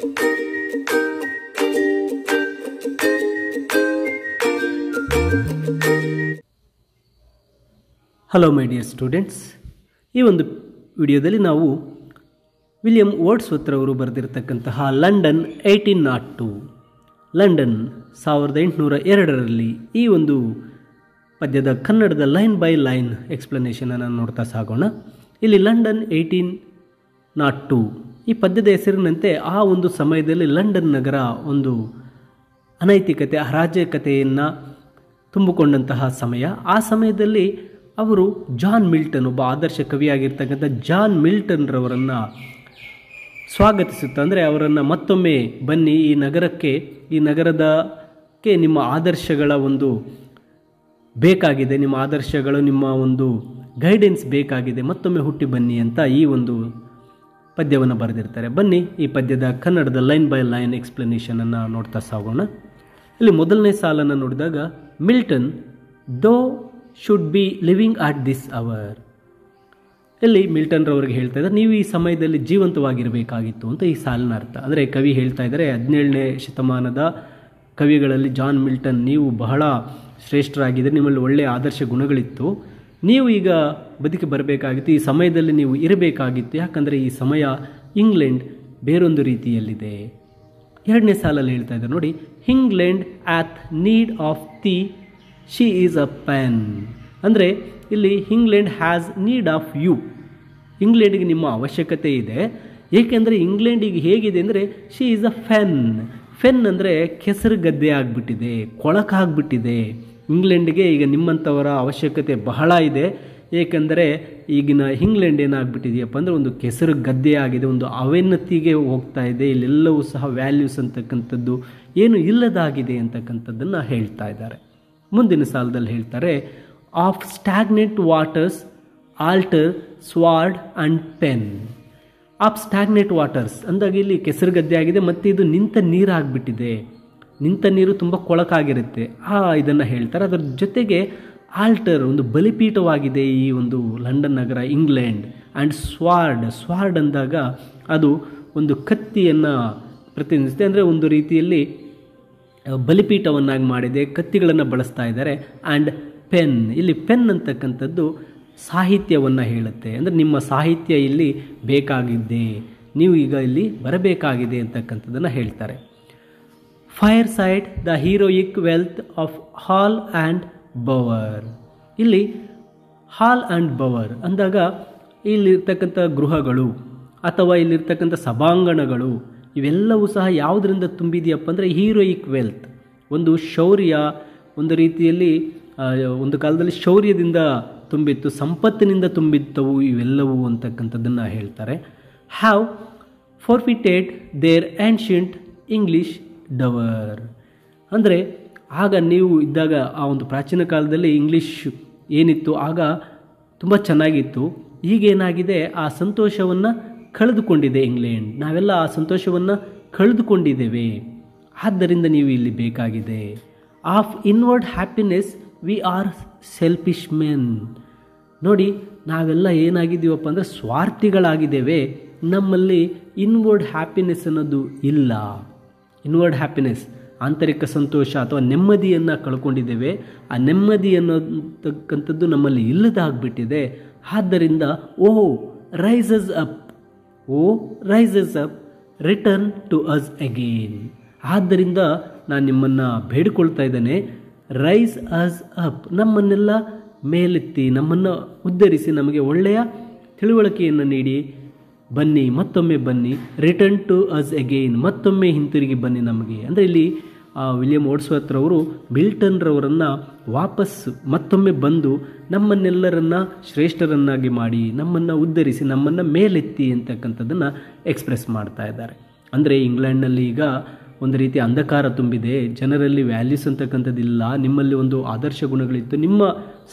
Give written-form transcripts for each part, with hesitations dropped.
Hello my dear students, ಈ ಒಂದು ವಿಡಿಯೋದಲ್ಲಿ ನಾವು ವಿಲಿಯಂ ವರ್ಡ್ಸ್ವರ್ತ್ ಅವರು ಬರೆದಿರತಕ್ಕಂತಹ ಲಂಡನ್ 1802 ಲಂಡನ್ 1802ರಲ್ಲಿ ಈ ಒಂದು ಪದ್ಯದ ಕನ್ನಡದ ಲೈನ್ ಬೈ ಲೈನ್ ಎಕ್ಸ್ಪ್ಲನೇಷನನ್ನು ನೋಡ್ತಾ ಸಾಗೋಣ. ಇಲ್ಲಿ ಲಂಡನ್ 1802 ಈ ಪದ್ಯದ ಹೆಸರಿನಂತೆ ಆ ಒಂದು ಸಮಯದಲ್ಲಿ ಲಂಡನ್ ನಗರ ಒಂದು ಅನೈತಿಕತೆ ಅರಾಜಕತೆಯನ್ನು ತುಂಬಿಕೊಂಡಂತಹ ಸಮಯ. ಆ ಸಮಯದಲ್ಲಿ ಅವರು ಜಾನ್ ಮಿಲ್ಟನ್, ಒಬ್ಬ ಆದರ್ಶ ಕವಿಯಾಗಿರ್ತಕ್ಕಂಥ ಜಾನ್ ಮಿಲ್ಟನ್ರವರನ್ನು ಸ್ವಾಗತಿಸುತ್ತಾ, ಅಂದರೆ ಅವರನ್ನು ಮತ್ತೊಮ್ಮೆ ಬನ್ನಿ ಈ ನಗರಕ್ಕೆ, ಈ ನಗರದಕ್ಕೆ ನಿಮ್ಮ ಆದರ್ಶಗಳ ಒಂದು ಬೇಕಾಗಿದೆ, ನಿಮ್ಮ ಆದರ್ಶಗಳು, ನಿಮ್ಮ ಒಂದು ಗೈಡೆನ್ಸ್ ಬೇಕಾಗಿದೆ, ಮತ್ತೊಮ್ಮೆ ಹುಟ್ಟಿ ಬನ್ನಿ ಅಂತ ಈ ಒಂದು ಪದ್ಯವನ್ನು ಬರೆದಿರ್ತಾರೆ. ಬನ್ನಿ ಈ ಪದ್ಯದ ಕನ್ನಡದ ಲೈನ್ ಬೈ ಲೈನ್ ಎಕ್ಸ್ಪ್ಲನೇಷನನ್ನು ನೋಡ್ತಾ ಸಾಗೋಣ. ಇಲ್ಲಿ ಮೊದಲನೇ ಸಾಲನ್ನು ನೋಡಿದಾಗ, Milton thou should be living at this hour. ಇಲ್ಲಿ ಮಿಲ್ಟನ್ರವ್ರಿಗೆ ಹೇಳ್ತಾ ಇದ್ದಾರೆ, ನೀವು ಈ ಸಮಯದಲ್ಲಿ ಜೀವಂತವಾಗಿರಬೇಕಾಗಿತ್ತು ಅಂತ ಈ ಸಾಲಿನ ಅರ್ಥ. ಅಂದರೆ ಕವಿ ಹೇಳ್ತಾ ಇದ್ದಾರೆ, 17ನೇ ಶತಮಾನದ ಕವಿಗಳಲ್ಲಿ ಜಾನ್ ಮಿಲ್ಟನ್, ನೀವು ಬಹಳ ಶ್ರೇಷ್ಠರಾಗಿದ್ದರೆ, ನಿಮ್ಮಲ್ಲಿ ಒಳ್ಳೆಯ ಆದರ್ಶ ಗುಣಗಳಿತ್ತು, ನೀವು ಈಗ ಬದುಕಿ ಬರಬೇಕಾಗಿತ್ತು, ಈ ಸಮಯದಲ್ಲಿ ನೀವು ಇರಬೇಕಾಗಿತ್ತು. ಯಾಕಂದರೆ ಈ ಸಮಯ ಇಂಗ್ಲೆಂಡ್ ಬೇರೊಂದು ರೀತಿಯಲ್ಲಿದೆ. ಎರಡನೇ ಸಾಲಲ್ಲಿ ಹೇಳ್ತಾ ಇದ್ದಾರೆ ನೋಡಿ, England hath need of thee she is a fen. ಅಂದರೆ ಇಲ್ಲಿ England has need of you, ಇಂಗ್ಲೆಂಡಿಗೆ ನಿಮ್ಮ ಅವಶ್ಯಕತೆ ಇದೆ. ಏಕೆಂದರೆ ಇಂಗ್ಲೆಂಡ್ ಈಗ ಹೇಗಿದೆ ಅಂದರೆ, ಶಿ ಈಸ್ ಅ ಫೆನ್. ಫೆನ್ ಅಂದರೆ ಕೆಸರು ಗದ್ದೆ ಆಗಿಬಿಟ್ಟಿದೆ, ಕೊಳಕಾಗ್ಬಿಟ್ಟಿದೆ. ಇಂಗ್ಲೆಂಡ್ಗೆ ಈಗ ನಿಮ್ಮಂಥವರ ಅವಶ್ಯಕತೆ ಬಹಳ ಇದೆ. ಏಕೆಂದರೆ ಈಗಿನ ಇಂಗ್ಲೆಂಡ್ ಏನಾಗ್ಬಿಟ್ಟಿದೆಯಪ್ಪ ಅಂದರೆ ಒಂದು ಕೆಸರು ಗದ್ದೆ ಆಗಿದೆ, ಒಂದು ಅವನತಿಗೆ ಹೋಗ್ತಾ ಇದೆ. ಇಲ್ಲೆಲ್ಲವೂ ಸಹ ವ್ಯಾಲ್ಯೂಸ್ ಅಂತಕ್ಕಂಥದ್ದು ಏನು ಇಲ್ಲದಾಗಿದೆ ಅಂತಕ್ಕಂಥದ್ದನ್ನು ಹೇಳ್ತಾ ಇದ್ದಾರೆ. ಮುಂದಿನ ಸಾಲದಲ್ಲಿ ಹೇಳ್ತಾರೆ, of stagnant waters altar sword and pen. Of stagnant waters ಅಂದಾಗ ಇಲ್ಲಿ ಕೆಸರು ಗದ್ದೆ ಆಗಿದೆ, ಮತ್ತು ಇದು ನಿಂತ ನೀರಾಗಿಬಿಟ್ಟಿದೆ. ನಿಂತ ನೀರು ತುಂಬ ಕೊಳಕಾಗಿರುತ್ತೆ, ಇದನ್ನು ಹೇಳ್ತಾರೆ. ಅದರ ಜೊತೆಗೆ ಆಲ್ಟರ್, ಒಂದು ಬಲಿಪೀಠವಾಗಿದೆ ಈ ಒಂದು London Nagar, England. And sword ಅಂದಾಗ ಅದು ಒಂದು ಕತ್ತಿಯನ್ನು ಪ್ರತಿನಿಧಿಸುತ್ತೆ. ಅಂದರೆ ಒಂದು ರೀತಿಯಲ್ಲಿ ಬಲಿಪೀಠವನ್ನಾಗಿ ಮಾಡಿದೆ, ಕತ್ತಿಗಳನ್ನು ಬಳಸ್ತಾ ಇದ್ದಾರೆ. ಆ್ಯಂಡ್ ಪೆನ್, ಇಲ್ಲಿ ಪೆನ್ ಅಂತಕ್ಕಂಥದ್ದು ಸಾಹಿತ್ಯವನ್ನು ಹೇಳುತ್ತೆ. ಅಂದರೆ ನಿಮ್ಮ ಸಾಹಿತ್ಯ ಇಲ್ಲಿ ಬೇಕಾಗಿದ್ದೆ, ನೀವು ಈಗ ಇಲ್ಲಿ ಬರಬೇಕಾಗಿದೆ ಅಂತಕ್ಕಂಥದ್ದನ್ನು ಹೇಳ್ತಾರೆ. Fireside the heroic wealth of hall and bower. ಇಲ್ಲಿ ಹಾಲ್ ಆ್ಯಂಡ್ ಬವರ್ ಅಂದಾಗ ಇಲ್ಲಿರ್ತಕ್ಕಂಥ ಗೃಹಗಳು ಅಥವಾ ಇಲ್ಲಿರ್ತಕ್ಕಂಥ ಸಭಾಂಗಣಗಳು ಇವೆಲ್ಲವೂ ಸಹ ಯಾವುದರಿಂದ ತುಂಬಿದೆಯಪ್ಪ ಅಂದರೆ ಹೀರೋಯಿಕ್ ವೆಲ್ತ್, ಒಂದು ಶೌರ್ಯ, ಒಂದು ರೀತಿಯಲ್ಲಿ ಒಂದು ಕಾಲದಲ್ಲಿ ಶೌರ್ಯದಿಂದ ತುಂಬಿತ್ತು, ಸಂಪತ್ತಿನಿಂದ ತುಂಬಿದ್ದವು ಇವೆಲ್ಲವೂ ಅಂತಕ್ಕಂಥದ್ದನ್ನು ಹೇಳ್ತಾರೆ. Have forfeited their ancient English dower. ಅಂದರೆ ಆಗ ನೀವು ಇದ್ದಾಗ ಆ ಒಂದು ಪ್ರಾಚೀನ ಕಾಲದಲ್ಲಿ ಇಂಗ್ಲೀಷ್ ಏನಿತ್ತು ಆಗ ತುಂಬ ಚೆನ್ನಾಗಿತ್ತು. ಈಗೇನಾಗಿದೆ, ಆ ಸಂತೋಷವನ್ನು ಕಳೆದುಕೊಂಡಿದೆ ಇಂಗ್ಲೆಂಡ್. ನಾವೆಲ್ಲ ಆ ಸಂತೋಷವನ್ನು ಕಳೆದುಕೊಂಡಿದ್ದೇವೆ, ಆದ್ದರಿಂದ ನೀವು ಇಲ್ಲಿ ಬೇಕಾಗಿದೆ. Of inward happiness we are selfish men. ನೋಡಿ, ನಾವೆಲ್ಲ ಏನಾಗಿದ್ದೀವಪ್ಪ ಅಂದರೆ ಸ್ವಾರ್ಥಿಗಳಾಗಿದ್ದೇವೆ. ನಮ್ಮಲ್ಲಿ ಇನ್ವರ್ಡ್ ಹ್ಯಾಪಿನೆಸ್ ಅನ್ನೋದು ಇಲ್ಲ. ಇನ್ವರ್ಡ್ ಹ್ಯಾಪಿನೆಸ್, ಆಂತರಿಕ ಸಂತೋಷ ಅಥವಾ ನೆಮ್ಮದಿಯನ್ನು ಕಳ್ಕೊಂಡಿದ್ದೇವೆ. ಆ ನೆಮ್ಮದಿ ಅನ್ನೋತಕ್ಕಂಥದ್ದು ನಮ್ಮಲ್ಲಿ ಇಲ್ಲದಾಗ್ಬಿಟ್ಟಿದೆ. ಆದ್ದರಿಂದ raise us up, return to us again. ಆದ್ದರಿಂದ ನಾನು ನಿಮ್ಮನ್ನು ಬೇಡಿಕೊಳ್ತಾ ಇದ್ದೇನೆ, ರೈಸ್ ಅಸ್ ಅಪ್, ನಮ್ಮನ್ನೆಲ್ಲ ಮೇಲೆತ್ತಿ, ನಮ್ಮನ್ನು ಉದ್ಧರಿಸಿ, ನಮಗೆ ಒಳ್ಳೆಯ ತಿಳುವಳಿಕೆಯನ್ನು ನೀಡಿ ಬನ್ನಿ, ಮತ್ತೊಮ್ಮೆ ಬನ್ನಿ. ರಿಟರ್ನ್ ಟು ಅಸ್ ಅಗೇನ್, ಮತ್ತೊಮ್ಮೆ ಹಿಂತಿರುಗಿ ಬನ್ನಿ ನಮಗೆ. ಅಂದರೆ ಇಲ್ಲಿ ವಿಲಿಯಂ ವರ್ಡ್ಸ್ವರ್ತ್ ರವರು ಮಿಲ್ಟನ್ರವರನ್ನು ವಾಪಸ್ ಮತ್ತೊಮ್ಮೆ ಬಂದು ನಮ್ಮನ್ನೆಲ್ಲರನ್ನ ಶ್ರೇಷ್ಠರನ್ನಾಗಿ ಮಾಡಿ, ನಮ್ಮನ್ನು ಉದ್ಧರಿಸಿ, ನಮ್ಮನ್ನು ಮೇಲೆತ್ತಿ ಅಂತಕ್ಕಂಥದ್ದನ್ನು ಎಕ್ಸ್ಪ್ರೆಸ್ ಮಾಡ್ತಾ ಇದ್ದಾರೆ. ಅಂದರೆ ಇಂಗ್ಲೆಂಡ್ನಲ್ಲಿ ಈಗ ಒಂದು ರೀತಿ ಅಂಧಕಾರ ತುಂಬಿದೆ, ಜನರಲ್ಲಿ ವ್ಯಾಲ್ಯೂಸ್ ಅಂತಕ್ಕಂಥದ್ದಿಲ್ಲ. ನಿಮ್ಮಲ್ಲಿ ಒಂದು ಆದರ್ಶ ಗುಣಗಳಿತ್ತು, ನಿಮ್ಮ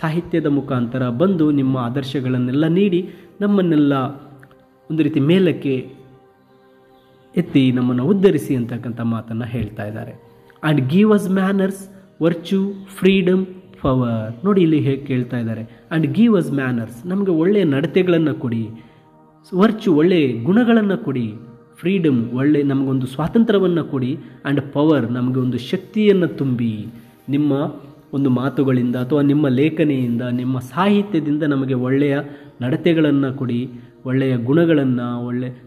ಸಾಹಿತ್ಯದ ಮುಖಾಂತರ ಬಂದು ನಿಮ್ಮ ಆದರ್ಶಗಳನ್ನೆಲ್ಲ ನೀಡಿ ನಮ್ಮನ್ನೆಲ್ಲ ಒಂದು ರೀತಿ ಮೇಲಕ್ಕೆ ಎತ್ತಿ ನಮ್ಮನ್ನು ಉದ್ಧರಿಸಿ ಅಂತಕ್ಕಂಥ ಮಾತನ್ನು ಹೇಳ್ತಾ ಇದ್ದಾರೆ. And give us manners, virtue, freedom, power. ನೋಡಿ ಇಲ್ಲಿ ಹೇಗೆ ಕೇಳ್ತಾ ಇದ್ದಾರೆ. ಆ್ಯಂಡ್ ಗಿವ್ ಅಸ್ ಮ್ಯಾನರ್ಸ್, ನಮಗೆ ಒಳ್ಳೆಯ ನಡತೆಗಳನ್ನು ಕೊಡಿ. ವರ್ಚ್ಯೂ, ಒಳ್ಳೆಯ ಗುಣಗಳನ್ನು ಕೊಡಿ. ಫ್ರೀಡಮ್, ನಮಗೊಂದು ಸ್ವಾತಂತ್ರ್ಯವನ್ನು ಕೊಡಿ, ಆ್ಯಂಡ್ ಪವರ್, ನಮಗೆ ಒಂದು ಶಕ್ತಿಯನ್ನು ತುಂಬಿ, ನಿಮ್ಮ ಒಂದು ಮಾತುಗಳಿಂದ ಅಥವಾ ನಿಮ್ಮ ಲೇಖನಿಯಿಂದ, ನಿಮ್ಮ ಸಾಹಿತ್ಯದಿಂದ ನಮಗೆ ಒಳ್ಳೆಯ ನಡತೆಗಳನ್ನು ಕೊಡಿ, ಒಳ್ಳೆಯ ಗುಣಗಳನ್ನು,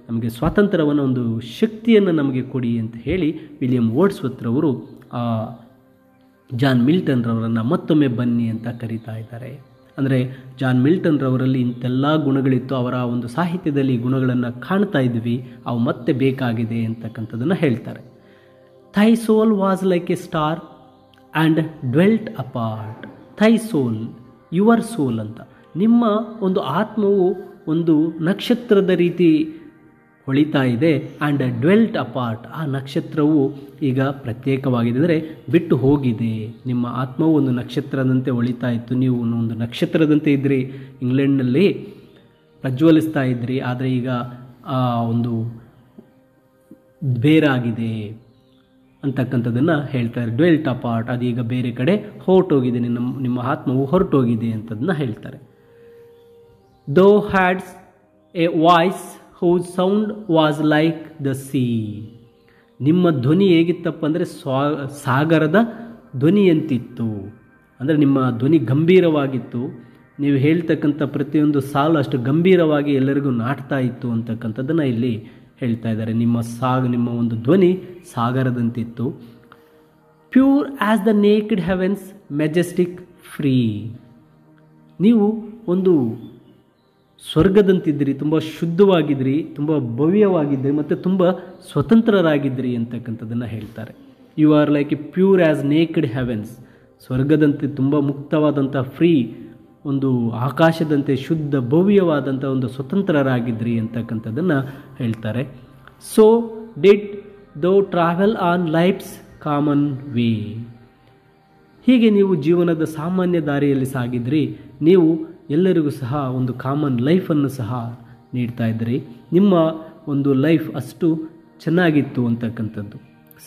ನಮಗೆ ಸ್ವಾತಂತ್ರ್ಯವನ್ನು, ಒಂದು ಶಕ್ತಿಯನ್ನು ನಮಗೆ ಕೊಡಿ ಅಂತ ಹೇಳಿ ವಿಲಿಯಂ ವರ್ಡ್ಸ್ವರ್ತರವರು ಜಾನ್ ಮಿಲ್ಟನ್ರವರನ್ನು ಮತ್ತೊಮ್ಮೆ ಬನ್ನಿ ಅಂತ ಕರೀತಾ ಇದ್ದಾರೆ. ಅಂದರೆ ಜಾನ್ ಮಿಲ್ಟನ್ರವರಲ್ಲಿ ಇಂತೆಲ್ಲ ಗುಣಗಳಿತ್ತು, ಅವರ ಒಂದು ಸಾಹಿತ್ಯದಲ್ಲಿ ಗುಣಗಳನ್ನು ಕಾಣ್ತಾ ಇದ್ವಿ, ಅವು ಮತ್ತೆ ಬೇಕಾಗಿದೆ ಅಂತಕ್ಕಂಥದ್ದನ್ನು ಹೇಳ್ತಾರೆ. Thy soul was like a star and dwelt apart. Thy soul, your soul ಅಂತ, ನಿಮ್ಮ ಒಂದು ಆತ್ಮವು ಒಂದು ನಕ್ಷತ್ರದ ರೀತಿ ಹೊಳಿತಾ ಇದೆ. ಆ್ಯಂಡ್ ಡ್ವೆಲ್ಟ್ ಅಪಾರ್ಟ್, ಆ ನಕ್ಷತ್ರವು ಈಗ ಪ್ರತ್ಯೇಕವಾಗಿದೆ, ಅಂದರೆ ಬಿಟ್ಟು ಹೋಗಿದೆ. ನಿಮ್ಮ ಆತ್ಮವು ಒಂದು ನಕ್ಷತ್ರದಂತೆ ಹೊಳಿತಾ ಇತ್ತು, ನೀವು ಒಂದು ನಕ್ಷತ್ರದಂತೆ ಇದ್ರಿ, ಇಂಗ್ಲೆಂಡ್ನಲ್ಲಿ ಪ್ರಜ್ವಲಿಸ್ತಾ ಇದ್ರಿ, ಆದರೆ ಈಗ ಆ ಒಂದು ಬೇರಾಗಿದೆ ಅಂತಕ್ಕಂಥದ್ದನ್ನು ಹೇಳ್ತಾರೆ. ಡ್ವೆಲ್ಟ್ ಅಪಾರ್ಟ್, ಅದೀಗ ಬೇರೆ ಕಡೆ ಹೊರಟೋಗಿದೆ, ನಿಮ್ಮ ಆತ್ಮವು ಹೊರಟೋಗಿದೆ ಅಂತದನ್ನು ಹೇಳ್ತಾರೆ. Thou hadst a voice whose sound was like the sea. ನಿಮ್ಮ ಧ್ವನಿ ಹೇಗಿತ್ತಪ್ಪ ಅಂದರೆ ಸಾಗರದ ಧ್ವನಿಯಂತಿತ್ತು. ಅಂದರೆ ನಿಮ್ಮ ಧ್ವನಿ ಗಂಭೀರವಾಗಿತ್ತು, ನೀವು ಹೇಳ್ತಕ್ಕಂಥ ಪ್ರತಿಯೊಂದು ಸಾಲು ಅಷ್ಟು ಗಂಭೀರವಾಗಿ ಎಲ್ಲರಿಗೂ ನಾಟ್ತಾ ಇತ್ತು ಅಂತಕ್ಕಂಥದ್ದನ್ನು ಇಲ್ಲಿ ಹೇಳ್ತಾ ಇದ್ದಾರೆ. ನಿಮ್ಮ ಒಂದು ಧ್ವನಿ ಸಾಗರದಂತಿತ್ತು. Pure as the naked heavens, majestic, free. ನೀವು ಒಂದು ಸ್ವರ್ಗದಂತಿದ್ರಿ, ತುಂಬ ಶುದ್ಧವಾಗಿದ್ರಿ, ತುಂಬ ಭವ್ಯವಾಗಿದ್ರಿ ಮತ್ತು ತುಂಬ ಸ್ವತಂತ್ರರಾಗಿದ್ರಿ ಅಂತಕ್ಕಂಥದ್ದನ್ನು ಹೇಳ್ತಾರೆ. You are like a pure as naked heavens, ಸ್ವರ್ಗದಂತೆ ತುಂಬ ಮುಕ್ತವಾದಂಥ ಫ್ರೀ, ಒಂದು ಆಕಾಶದಂತೆ ಶುದ್ಧ ಭವ್ಯವಾದಂಥ ಒಂದು ಸ್ವತಂತ್ರರಾಗಿದ್ರಿ ಅಂತಕ್ಕಂಥದ್ದನ್ನು ಹೇಳ್ತಾರೆ. So did thou travel on life's common way. ಹೀಗೆ ನೀವು ಜೀವನದ ಸಾಮಾನ್ಯ ದಾರಿಯಲ್ಲಿ ಸಾಗಿದ್ರಿ, ನೀವು ಎಲ್ಲರಿಗೂ ಸಹ ಒಂದು ಕಾಮನ್ ಲೈಫನ್ನು ಸಹ ನೀಡ್ತಾ ಇದ್ರಿ. ನಿಮ್ಮ ಒಂದು ಲೈಫ್ ಅಷ್ಟು ಚೆನ್ನಾಗಿತ್ತು ಅಂತಕ್ಕಂಥದ್ದು,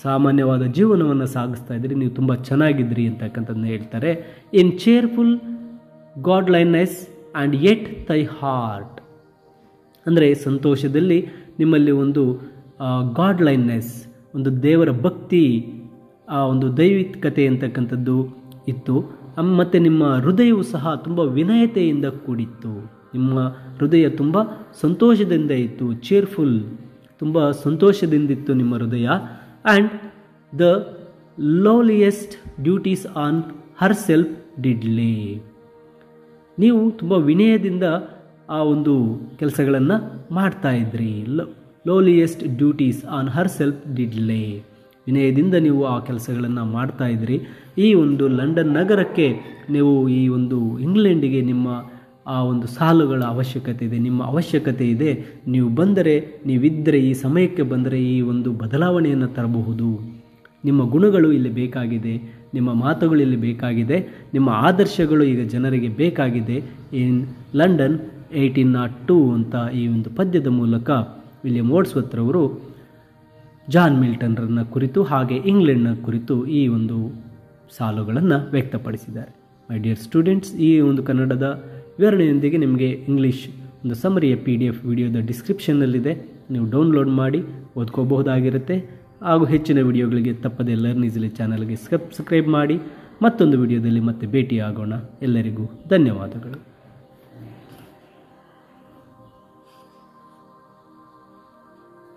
ಸಾಮಾನ್ಯವಾದ ಜೀವನವನ್ನು ಸಾಗಿಸ್ತಾ ಇದ್ರಿ, ನೀವು ತುಂಬ ಚೆನ್ನಾಗಿದ್ರಿ ಅಂತಕ್ಕಂಥದ್ದನ್ನ ಹೇಳ್ತಾರೆ. ಇನ್ cheerful ಗಾಡ್ಲೈನೆಸ್ and yet Tai heart. ಅಂದರೆ ಸಂತೋಷದಲ್ಲಿ ನಿಮ್ಮಲ್ಲಿ ಒಂದು ಗಾಡ್ಲೈನೆಸ್, ಒಂದು ದೇವರ ಭಕ್ತಿ, ಒಂದು ದೈವಿಕತೆ ಅಂತಕ್ಕಂಥದ್ದು ಇತ್ತು. ಮತ್ತು ನಿಮ್ಮ ಹೃದಯವು ಸಹ ತುಂಬ ವಿನಯತೆಯಿಂದ ಕೂಡಿತ್ತು. ನಿಮ್ಮ ಹೃದಯ ತುಂಬ ಸಂತೋಷದಿಂದ ಇತ್ತು. ಚೇರ್ಫುಲ್, ತುಂಬ ಸಂತೋಷದಿಂದಿತ್ತು ನಿಮ್ಮ ಹೃದಯ. And the lowliest duties on her self did lay. ನೀವು ತುಂಬ ವಿನಯದಿಂದ ಆ ಒಂದು ಕೆಲಸಗಳನ್ನು ಮಾಡ್ತಾ ಇದ್ರಿ. Lowliest duties on her self did lay. ವಿನಯದಿಂದ ನೀವು ಆ ಕೆಲಸಗಳನ್ನು ಮಾಡ್ತಾ ಇದ್ರಿ. ಈ ಒಂದು ಲಂಡನ್ ನಗರಕ್ಕೆ, ನೀವು ಈ ಒಂದು ಇಂಗ್ಲೆಂಡಿಗೆ ನಿಮ್ಮ ಆ ಒಂದು ಸಾಲುಗಳ ಅವಶ್ಯಕತೆ ಇದೆ, ನಿಮ್ಮ ಅವಶ್ಯಕತೆ ಇದೆ. ನೀವು ಬಂದರೆ, ನೀವಿದ್ದರೆ, ಈ ಸಮಯಕ್ಕೆ ಬಂದರೆ ಈ ಒಂದು ಬದಲಾವಣೆಯನ್ನು ತರಬಹುದು. ನಿಮ್ಮ ಗುಣಗಳು ಇಲ್ಲಿ ಬೇಕಾಗಿದೆ, ನಿಮ್ಮ ಮಾತುಗಳು ಇಲ್ಲಿ ಬೇಕಾಗಿದೆ, ನಿಮ್ಮ ಆದರ್ಶಗಳು ಈಗ ಜನರಿಗೆ ಬೇಕಾಗಿದೆ. ಇನ್ ಲಂಡನ್ 1802 ಅಂತ ಈ ಒಂದು ಪದ್ಯದ ಮೂಲಕ ವಿಲಿಯಂ ವರ್ಡ್ಸ್ವರ್ತರವರು ಜಾನ್ ಮಿಲ್ಟನ್ರನ್ನ ಕುರಿತು ಹಾಗೆ ಇಂಗ್ಲೆಂಡ್ನ ಕುರಿತು ಈ ಒಂದು ಸಾಲುಗಳನ್ನು ವ್ಯಕ್ತಪಡಿಸಿದ್ದಾರೆ. ಮೈ ಡಿಯರ್ ಸ್ಟೂಡೆಂಟ್ಸ್, ಈ ಒಂದು ಕನ್ನಡದ ವಿವರಣೆಯೊಂದಿಗೆ ನಿಮಗೆ ಇಂಗ್ಲೀಷ್ ಒಂದು ಸಮರಿಯ PDF ವಿಡಿಯೋದ ಡಿಸ್ಕ್ರಿಪ್ಷನ್ನಲ್ಲಿದೆ, ನೀವು ಡೌನ್ಲೋಡ್ ಮಾಡಿ ಓದ್ಕೋಬಹುದಾಗಿರುತ್ತೆ. ಹಾಗೂ ಹೆಚ್ಚಿನ ವಿಡಿಯೋಗಳಿಗೆ ತಪ್ಪದೆ ಲರ್ನ್ ಈಸಿಲಿ ಚಾನಲ್ಗೆ ಸಬ್ಸ್ಕ್ರೈಬ್ ಮಾಡಿ. ಮತ್ತೊಂದು ವಿಡಿಯೋದಲ್ಲಿ ಮತ್ತೆ ಭೇಟಿಯಾಗೋಣ. ಎಲ್ಲರಿಗೂ ಧನ್ಯವಾದಗಳು.